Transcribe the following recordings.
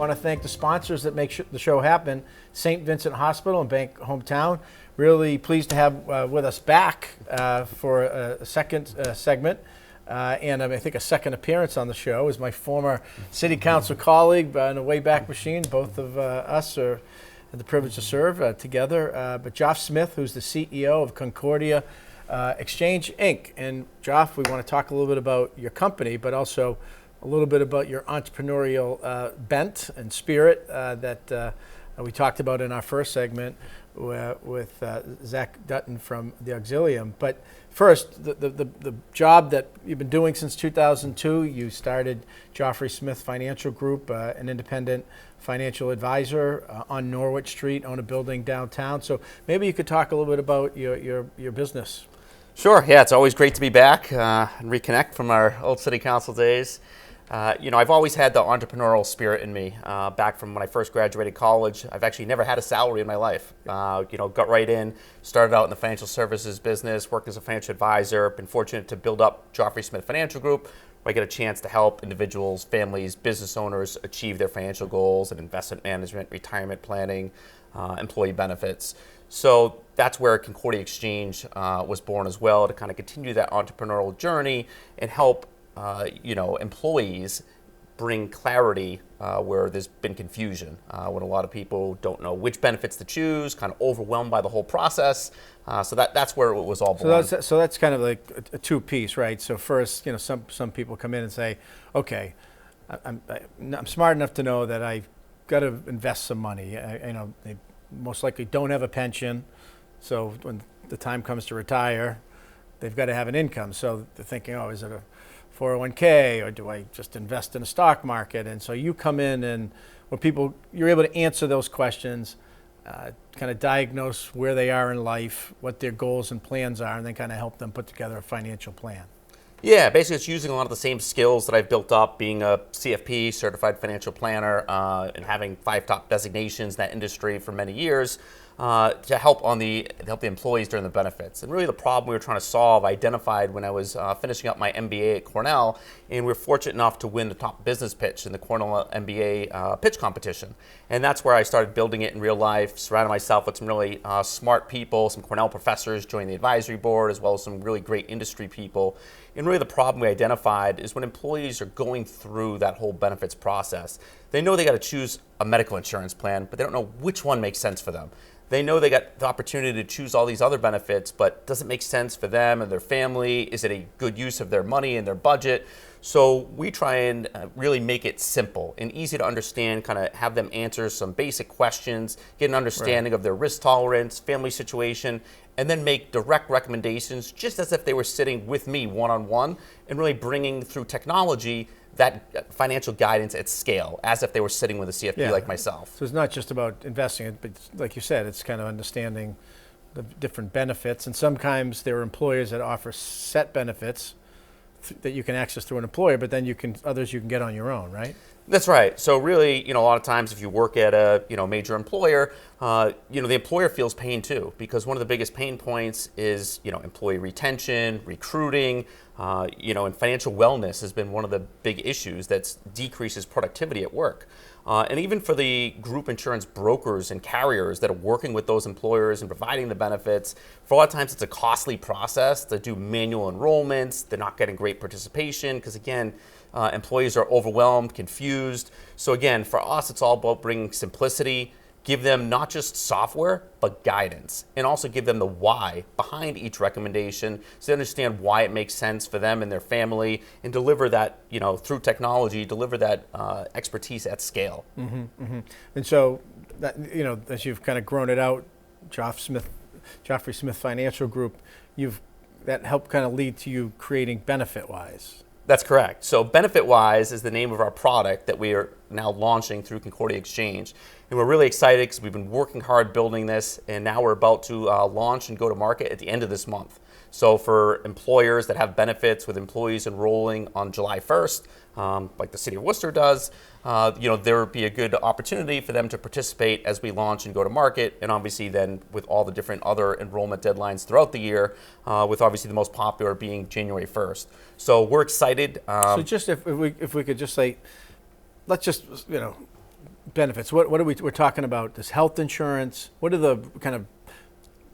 want to thank the sponsors that make the show happen, St. Vincent Hospital and Bank Hometown. Really pleased to have with us back for a second segment. And I think a second appearance on the show is my former city council colleague in a Wayback Machine. Both of us are had the privilege to serve together. But Joff Smith, who's the CEO of Concordia Exchange, Inc. And Joff, we want to talk a little bit about your company, but also a little bit about your entrepreneurial bent and spirit that we talked about in our first segment with Zach Dutton from the Auxilium. But first, the job that you've been doing since 2002, you started Joffrey Smith Financial Group, an independent financial advisor on Norwich Street, own a building downtown. So maybe you could talk a little bit about your business. Sure, yeah, it's always great to be back and reconnect from our old city council days. I've always had the entrepreneurial spirit in me. Back from when I first graduated college, I've actually never had a salary in my life. Got right in, started out in the financial services business, worked as a financial advisor, been fortunate to build up Joffrey Smith Financial Group, where I get a chance to help individuals, families, business owners achieve their financial goals in investment management, retirement planning, employee benefits. So that's where Concordia Exchange was born as well, to kind of continue that entrepreneurial journey and help employees bring clarity where there's been confusion, when a lot of people don't know which benefits to choose, kind of overwhelmed by the whole process. So that's where it was all born. So that's kind of like a two-piece, right? So first, some people come in and say, okay, I'm smart enough to know that I've got to invest some money. They most likely don't have a pension, so when the time comes to retire, they've got to have an income. So they're thinking, is it a 401k or do I just invest in a stock market? And so you come in and you're able to answer those questions, kind of diagnose where they are in life, what their goals and plans are, and then kind of help them put together a financial plan. Yeah, basically it's using a lot of the same skills that I've built up, being a CFP, certified financial planner, and having 5 top designations in that industry for many years, to help the employees during the benefits. And really the problem we were trying to solve, I identified when I was finishing up my MBA at Cornell, and we were fortunate enough to win the top business pitch in the Cornell MBA pitch competition. And that's where I started building it in real life, surrounded myself with some really smart people, some Cornell professors joined the advisory board, as well as some really great industry people. And really the problem we identified is when employees are going through that whole benefits process, they know they got to choose a medical insurance plan, but they don't know which one makes sense for them. They know they got the opportunity to choose all these other benefits, but does it make sense for them and their family? Is it a good use of their money and their budget? So we try and really make it simple and easy to understand, kind of have them answer some basic questions, get an understanding of their risk tolerance, family situation, and then make direct recommendations just as if they were sitting with me one-on-one, and really bringing through technology that financial guidance at scale, as if they were sitting with a CFP like myself. So it's not just about investing it, but like you said, it's kind of understanding the different benefits. And sometimes there are employers that offer set benefits that you can access through an employer, but then others you can get on your own, right? That's right. So really, a lot of times if you work at a major employer, the employer feels pain too, because one of the biggest pain points is employee retention, recruiting, and financial wellness has been one of the big issues that decreases productivity at work. And even for the group insurance brokers and carriers that are working with those employers and providing the benefits, for a lot of times it's a costly process to do manual enrollments. They're not getting great participation because, again, employees are overwhelmed, confused. So again, for us, it's all about bringing simplicity, give them not just software, but guidance, and also give them the why behind each recommendation so they understand why it makes sense for them and their family, and deliver that, through technology, deliver that expertise at scale. Mm-hmm, mm-hmm. And so, that, as you've kind of grown it out, Joffrey Smith Financial Group, that helped kind of lead to you creating BenefitWise. That's correct. So BenefitWise is the name of our product that we are now launching through Concordia Exchange. And we're really excited because we've been working hard building this, and now we're about to launch and go to market at the end of this month. So for employers that have benefits with employees enrolling on July 1st, like the city of Worcester does, there would be a good opportunity for them to participate as we launch and go to market. And obviously then with all the different other enrollment deadlines throughout the year, with obviously the most popular being January 1st. So we're excited. So just if we could just say, let's just, benefits, what are we're talking about? This health insurance. What are the kind of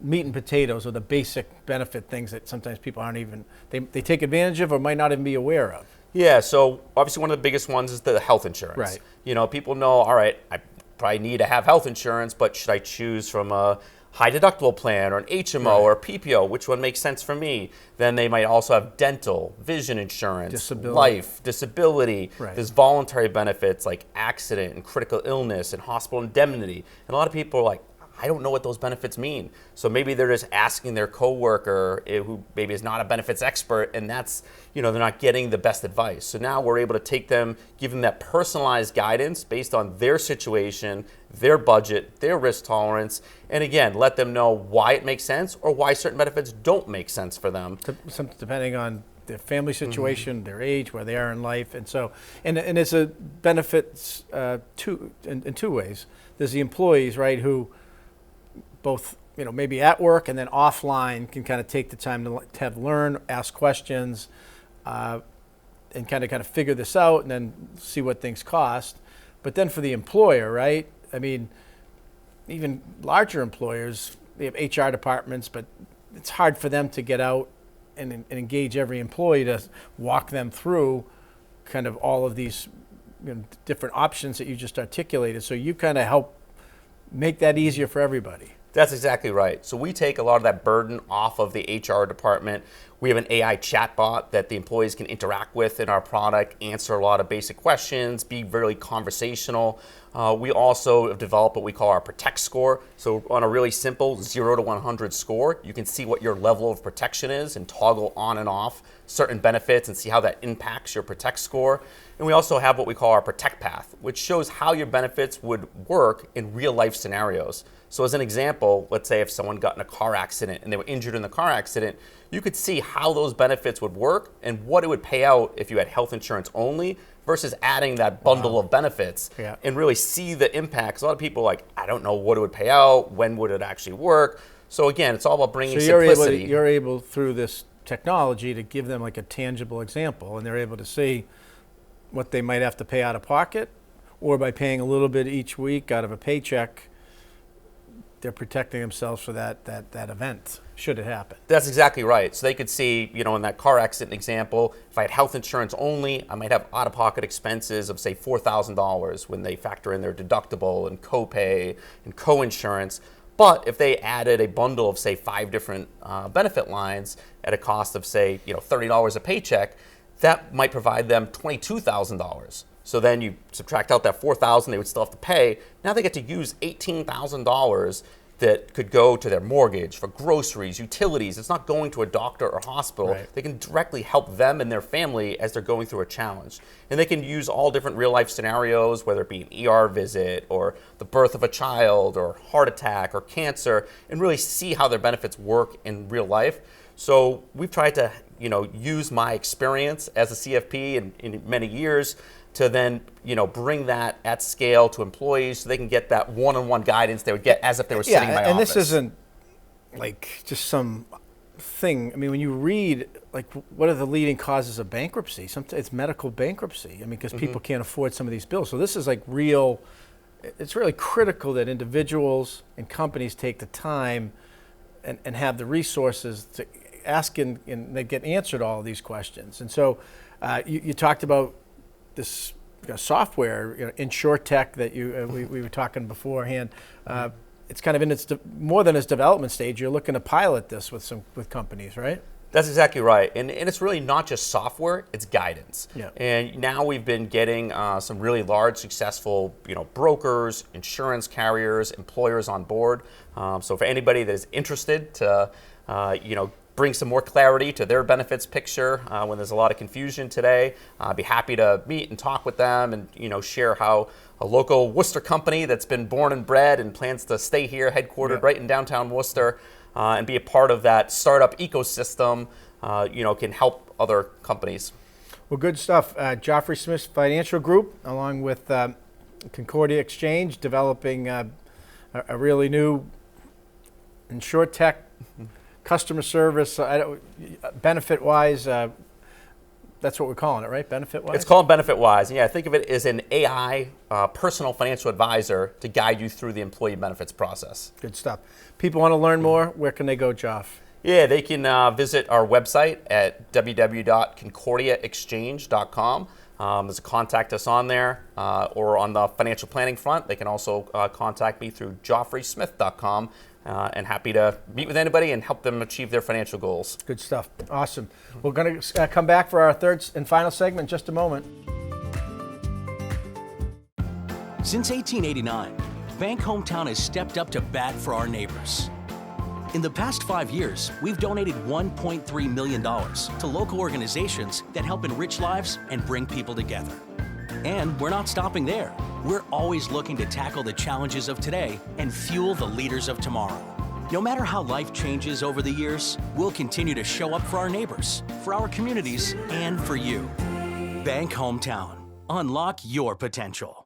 meat and potatoes or the basic benefit things that sometimes people aren't even, they take advantage of or might not even be aware of? Yeah, so obviously one of the biggest ones is the health insurance. Right. You know, people know, all right, I probably need to have health insurance, but should I choose from a high deductible plan or an HMO Right. or a PPO? Which one makes sense for me? Then they might also have dental, vision insurance, Disability. life, disability. Right. There's voluntary benefits like accident and critical illness and hospital indemnity. And a lot of people are like, I don't know what those benefits mean. So maybe they're just asking their coworker who maybe is not a benefits expert, and that's, you know, they're not getting the best advice. So now we're able to take them, give them that personalized guidance based on their situation, their budget, their risk tolerance, and again, let them know why it makes sense or why certain benefits don't make sense for them. Depending on their family situation, their age, where they are in life, and so, and it's a benefits in two ways. There's the employees, right, who both, you know, maybe at work and then offline can kind of take the time to have learn, ask questions, and kind of figure this out and then see what things cost. But then for the employer, right? I mean, even larger employers, they have HR departments, but it's hard for them to get out and engage every employee to walk them through kind of all of these, you know, different options that you just articulated. So you kind of help make that easier for everybody. That's exactly right. So we take a lot of that burden off of the HR department. We have an AI chatbot that the employees can interact with in our product, answer a lot of basic questions, be very conversational. We also have developed what we call our Protect score. So on a really simple 0 to 100 score, you can see what your level of protection is and toggle on and off certain benefits and see how that impacts your Protect score. And we also have what we call our Protect path, which shows how your benefits would work in real life scenarios. So as an example, let's say if someone got in a car accident and they were injured in the car accident, you could see how those benefits would work and what it would pay out if you had health insurance only versus adding that bundle of benefits, and really see the impacts. A lot of people are like, I don't know what it would pay out, when would it actually work? So again, it's all about bringing simplicity. You're able through this technology to give them like a tangible example, and they're able to see what they might have to pay out of pocket, or by paying a little bit each week out of a paycheck, they're protecting themselves for that event, should it happen. That's exactly right. So they could see, you know, in that car accident example, if I had health insurance only, I might have out-of-pocket expenses of, say, $4,000 when they factor in their deductible and copay and co-insurance. But if they added a bundle of, say, 5 different benefit lines at a cost of, say, you know, $30 a paycheck, that might provide them $22,000. So then you subtract out that $4,000 they would still have to pay. Now they get to use $18,000 that could go to their mortgage, for groceries, utilities. It's not going to a doctor or hospital. Right. They can directly help them and their family as they're going through a challenge. And they can use all different real life scenarios, whether it be an ER visit or the birth of a child or heart attack or cancer, and really see how their benefits work in real life. So we've tried to, you know, use my experience as a CFP in many years to then, you know, bring that at scale to employees so they can get that one-on-one guidance they would get as if they were sitting in my office. And this isn't like just some thing. I mean, when you read, like, what are the leading causes of bankruptcy? Sometimes it's medical bankruptcy. I mean, because people can't afford some of these bills. So this is like real, it's really critical that individuals and companies take the time and have the resources to ask and they get answered all of these questions. And so you talked about this software, you know, InsurTech that we were talking beforehand. It's kind of in its more than its development stage. You're looking to pilot this with companies, right? That's exactly right, and it's really not just software; it's guidance. Yeah. And now we've been getting some really large, successful, you know, brokers, insurance carriers, employers on board. So for anybody that is interested to, you know, bring some more clarity to their benefits picture when there's a lot of confusion today, I'd be happy to meet and talk with them and, you know, share how a local Worcester company that's been born and bred and plans to stay here, headquartered right in downtown Worcester, and be a part of that startup ecosystem, you know, can help other companies. Well, good stuff. Joffrey Smith Financial Group, along with Concordia Exchange, developing a really new InsurTech customer service, benefit-wise, That's what we're calling it, right? BenefitWise? It's called BenefitWise. And yeah, think of it as an AI personal financial advisor to guide you through the employee benefits process. Good stuff. People want to learn more, where can they go, Joff? Yeah, they can visit our website at www.concordiaexchange.com. There's a contact us on there, or on the financial planning front, they can also contact me through joffreysmith.com, and happy to meet with anybody and help them achieve their financial goals. Good stuff. Awesome. We're going to come back for our third and final segment in just a moment. Since 1889, Bank Hometown has stepped up to bat for our neighbors. In the past 5 years, we've donated $1.3 million to local organizations that help enrich lives and bring people together. And we're not stopping there. We're always looking to tackle the challenges of today and fuel the leaders of tomorrow. No matter how life changes over the years, we'll continue to show up for our neighbors, for our communities, and for you. Bank Hometown. Unlock your potential.